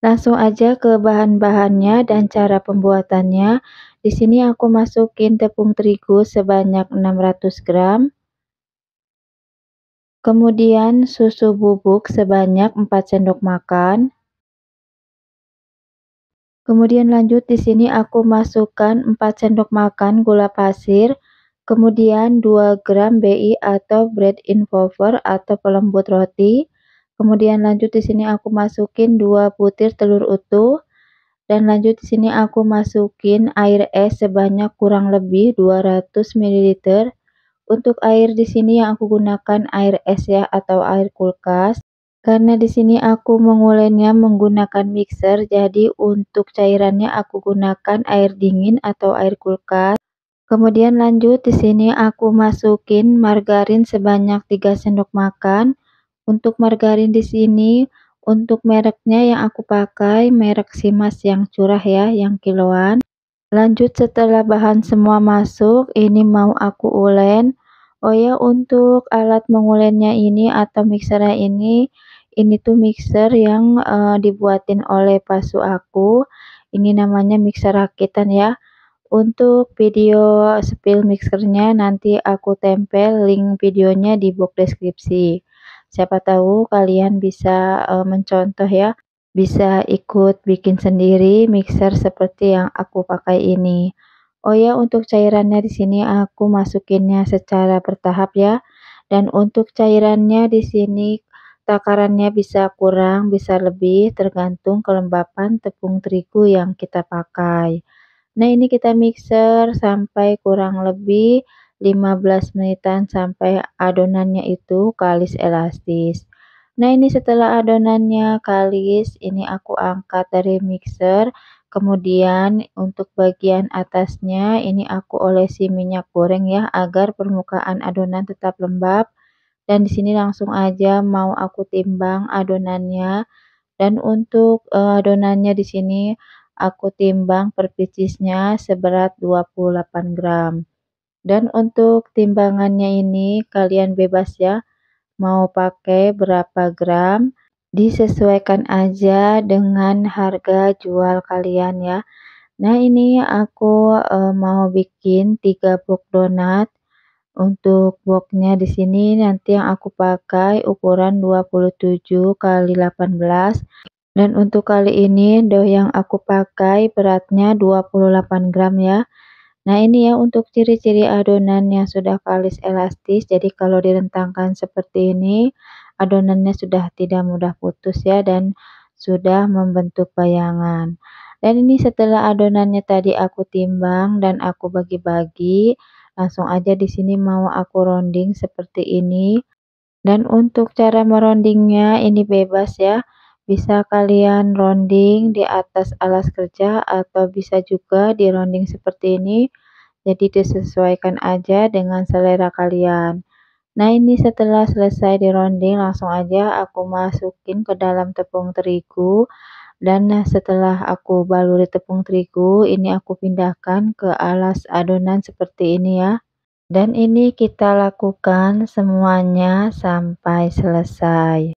Langsung aja ke bahan-bahannya dan cara pembuatannya. Di sini aku masukin tepung terigu sebanyak 600 gram, kemudian susu bubuk sebanyak 4 sendok makan. Kemudian lanjut di sini aku masukkan 4 sendok makan gula pasir, kemudian 2 gram BI atau bread involver atau pelembut roti. Kemudian lanjut di sini aku masukin 2 butir telur utuh. Dan lanjut di sini aku masukin air es sebanyak kurang lebih 200 ml. Untuk air di sini yang aku gunakan air es ya atau air kulkas. Karena di sini aku mengulenya menggunakan mixer, jadi untuk cairannya aku gunakan air dingin atau air kulkas. Kemudian lanjut di sini aku masukin margarin sebanyak 3 sendok makan. Untuk margarin di sini, untuk mereknya yang aku pakai merek Simas yang curah ya, yang kiloan. Lanjut setelah bahan semua masuk, ini mau aku ulen. Oh ya, untuk alat mengulennya ini atau mixernya ini tuh mixer yang dibuatin oleh pasu aku. Ini namanya mixer rakitan ya. Untuk video spill mixernya nanti aku tempel link videonya di box deskripsi. Siapa tahu kalian bisa mencontoh ya, bisa ikut bikin sendiri mixer seperti yang aku pakai ini. Oh ya, untuk cairannya di sini aku masukinnya secara bertahap ya. Dan untuk cairannya di sini takarannya bisa kurang, bisa lebih tergantung kelembapan tepung terigu yang kita pakai. Nah, ini kita mixer sampai kurang lebih 15 menitan sampai adonannya itu kalis elastis. Nah, ini setelah adonannya kalis, ini aku angkat dari mixer. Kemudian untuk bagian atasnya ini aku olesi minyak goreng ya agar permukaan adonan tetap lembab. Dan di sini langsung aja mau aku timbang adonannya. Dan untuk adonannya di sini aku timbang per picisnya seberat 28 gram. Dan untuk timbangannya ini kalian bebas ya, mau pakai berapa gram, disesuaikan aja dengan harga jual kalian ya. Nah, ini aku mau bikin 3 box donat. Untuk boxnya di sini nanti yang aku pakai ukuran 27 kali 18. Dan untuk kali ini dough yang aku pakai beratnya 28 gram ya. Nah, ini ya untuk ciri-ciri adonan yang sudah kalis elastis. Jadi kalau direntangkan seperti ini, adonannya sudah tidak mudah putus ya dan sudah membentuk bayangan. Dan ini setelah adonannya tadi aku timbang dan aku bagi-bagi, langsung aja di sini mau aku rounding seperti ini. Dan untuk cara merondingnya ini bebas ya. Bisa kalian rounding di atas alas kerja atau bisa juga dironding seperti ini. Jadi disesuaikan aja dengan selera kalian. Nah, ini setelah selesai dironding langsung aja aku masukin ke dalam tepung terigu. Dan setelah aku baluri tepung terigu, ini aku pindahkan ke alas adonan seperti ini ya. Dan ini kita lakukan semuanya sampai selesai.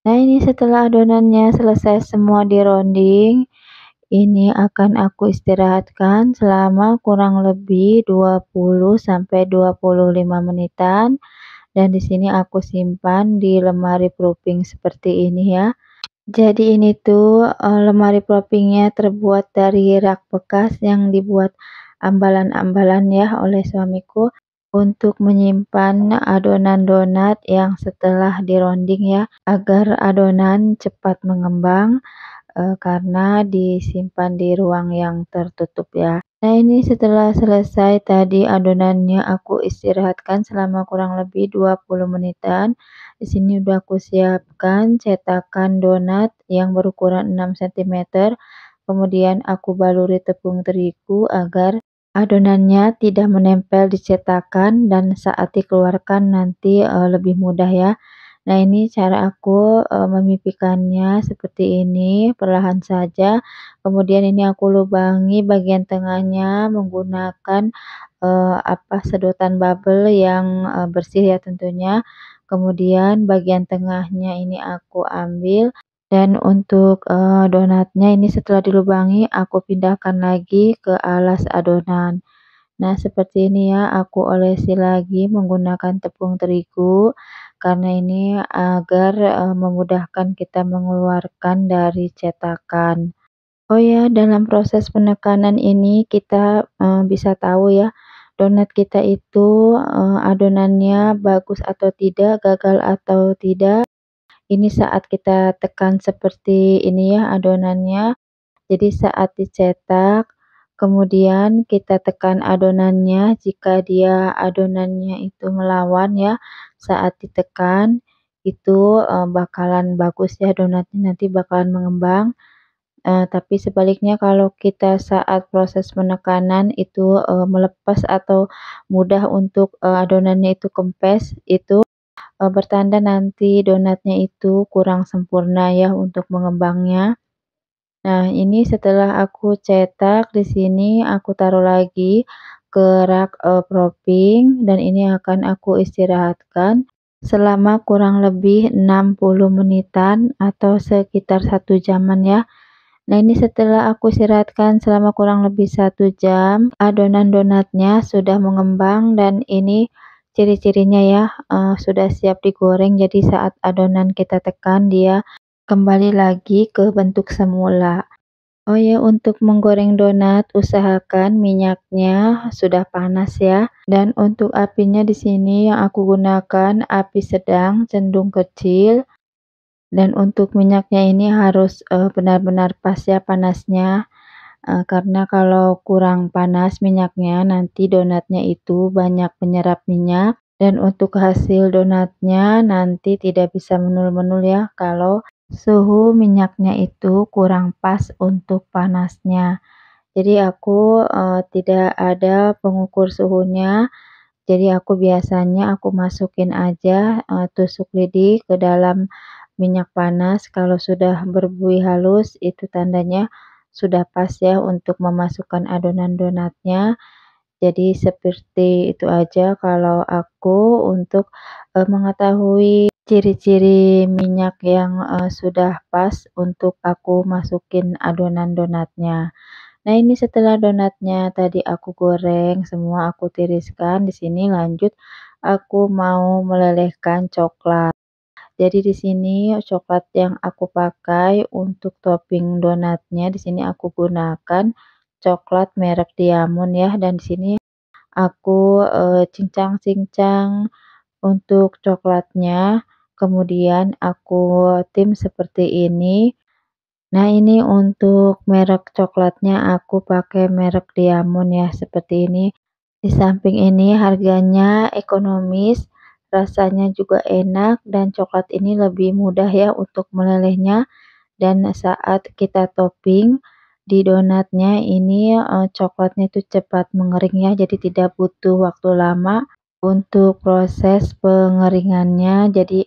Nah, ini setelah adonannya selesai semua dironding, ini akan aku istirahatkan selama kurang lebih 20 sampai 25 menitan. Dan di sini aku simpan di lemari proofing seperti ini ya. Jadi ini tuh lemari proofing-nya terbuat dari rak bekas yang dibuat ambalan-ambalan ya oleh suamiku untuk menyimpan adonan donat yang setelah dironding ya, agar adonan cepat mengembang. Karena disimpan di ruang yang tertutup ya. Nah, ini setelah selesai tadi adonannya aku istirahatkan selama kurang lebih 20 menitan. Di sini udah aku siapkan cetakan donat yang berukuran 6 cm. Kemudian aku baluri tepung terigu agar adonannya tidak menempel di cetakan dan saat dikeluarkan nanti, lebih mudah ya. Nah, ini cara aku, memipihkannya seperti ini, perlahan saja. Kemudian ini aku lubangi bagian tengahnya menggunakan, sedotan bubble yang, bersih ya tentunya. Kemudian bagian tengahnya ini aku ambil dan untuk, donatnya ini setelah dilubangi aku pindahkan lagi ke alas adonan. Nah, seperti ini ya, aku olesi lagi menggunakan tepung terigu, karena ini agar, memudahkan kita mengeluarkan dari cetakan. Oh ya, dalam proses penekanan ini kita, bisa tahu ya, donat kita itu, adonannya bagus atau tidak, gagal atau tidak, ini saat kita tekan seperti ini ya adonannya. Jadi saat dicetak, kemudian kita tekan adonannya, jika dia adonannya itu melawan ya, saat ditekan, itu, bakalan bagus ya donatnya nanti bakalan mengembang. Tapi sebaliknya kalau kita saat proses penekanan itu, melepas atau mudah untuk, adonannya itu kempes, itu, bertanda nanti donatnya itu kurang sempurna ya untuk mengembangnya. Nah, ini setelah aku cetak di sini aku taruh lagi ke rak, propping dan ini akan aku istirahatkan selama kurang lebih 60 menitan atau sekitar 1 jaman ya. Nah, ini setelah aku istirahatkan selama kurang lebih 1 jam, adonan donatnya sudah mengembang dan ini ciri-cirinya ya, sudah siap digoreng. Jadi saat adonan kita tekan dia kembali lagi ke bentuk semula. Oh ya, untuk menggoreng donat usahakan minyaknya sudah panas ya. Dan untuk apinya di sini yang aku gunakan api sedang cenderung kecil. Dan untuk minyaknya ini harus, benar-benar pas ya panasnya, karena kalau kurang panas minyaknya nanti donatnya itu banyak menyerap minyak dan untuk hasil donatnya nanti tidak bisa menul-menul ya kalau suhu minyaknya itu kurang pas untuk panasnya. Jadi aku, tidak ada pengukur suhunya, jadi aku biasanya aku masukin aja, tusuk lidi ke dalam minyak panas, kalau sudah berbuih halus itu tandanya sudah pas ya untuk memasukkan adonan donatnya. Jadi seperti itu aja kalau aku untuk, mengetahui ciri-ciri minyak yang, sudah pas untuk aku masukin adonan donatnya. Nah, ini setelah donatnya tadi aku goreng semua aku tiriskan, di sini lanjut aku mau melelehkan coklat. Jadi di sini coklat yang aku pakai untuk topping donatnya di sini aku gunakan coklat merek Diamond ya dan di sini aku, cincang-cincang untuk coklatnya, kemudian aku tim seperti ini. Nah, ini untuk merek coklatnya aku pakai merek Diamond ya, seperti ini. Di samping ini harganya ekonomis, rasanya juga enak dan coklat ini lebih mudah ya untuk melelehnya dan saat kita topping di donatnya ini, coklatnya itu cepat mengering ya, jadi tidak butuh waktu lama untuk proses pengeringannya. Jadi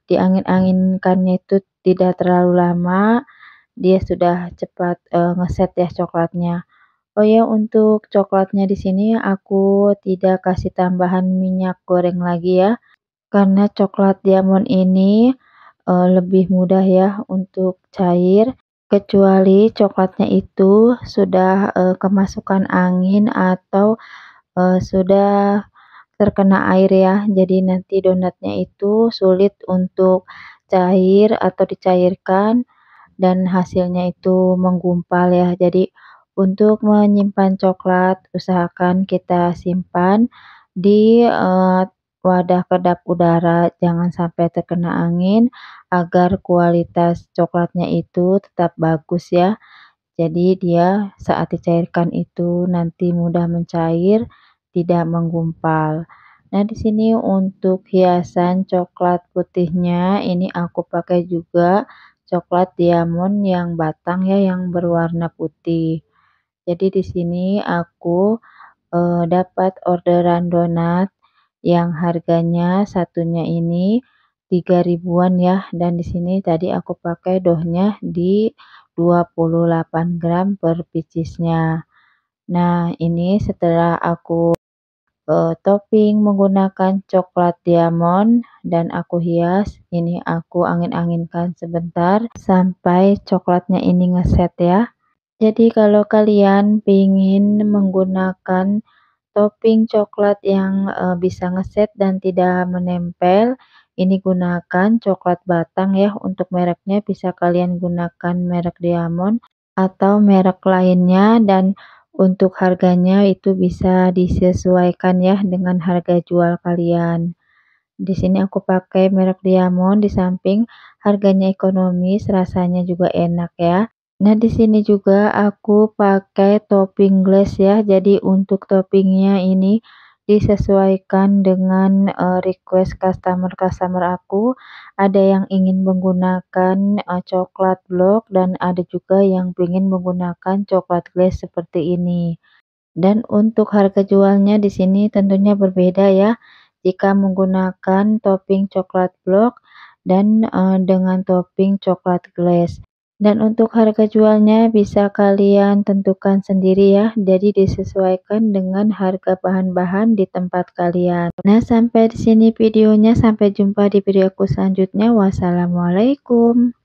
diangin-anginkannya itu tidak terlalu lama, dia sudah cepat, ngeset ya coklatnya. Oh ya, untuk coklatnya di sini aku tidak kasih tambahan minyak goreng lagi ya, karena coklat Diamond ini, lebih mudah ya untuk cair, kecuali coklatnya itu sudah, kemasukan angin atau, sudah terkena air ya. Jadi nanti donatnya itu sulit untuk cair atau dicairkan dan hasilnya itu menggumpal ya. Jadi untuk menyimpan coklat usahakan kita simpan di, wadah kedap udara, jangan sampai terkena angin agar kualitas coklatnya itu tetap bagus ya. Jadi dia saat dicairkan itu nanti mudah mencair, tidak menggumpal. Nah, di sini untuk hiasan coklat putihnya ini aku pakai juga coklat Diamond yang batang ya, yang berwarna putih. Jadi di sini aku dapat orderan donat yang harganya satunya ini 3 ribuan ya, dan di sini tadi aku pakai dough-nya di 28 gram per piecesnya. Nah, ini setelah aku topping menggunakan coklat diamond dan aku hias, ini aku angin-anginkan sebentar sampai coklatnya ini ngeset ya. Jadi kalau kalian ingin menggunakan topping coklat yang bisa ngeset dan tidak menempel, ini gunakan coklat batang ya. Untuk mereknya bisa kalian gunakan merek diamond atau merek lainnya, dan untuk harganya itu bisa disesuaikan ya dengan harga jual kalian. Di sini aku pakai merek diamond, di samping harganya ekonomis, rasanya juga enak ya. Nah, di sini juga aku pakai topping glaze ya. Jadi untuk toppingnya ini disesuaikan dengan request customer-customer aku. Ada yang ingin menggunakan coklat block dan ada juga yang ingin menggunakan coklat glaze seperti ini. Dan untuk harga jualnya di sini tentunya berbeda ya, jika menggunakan topping coklat block dan dengan topping coklat glaze. Dan untuk harga jualnya bisa kalian tentukan sendiri ya, jadi disesuaikan dengan harga bahan-bahan di tempat kalian. Nah, sampai di sini videonya, sampai jumpa di video aku selanjutnya. Wassalamualaikum.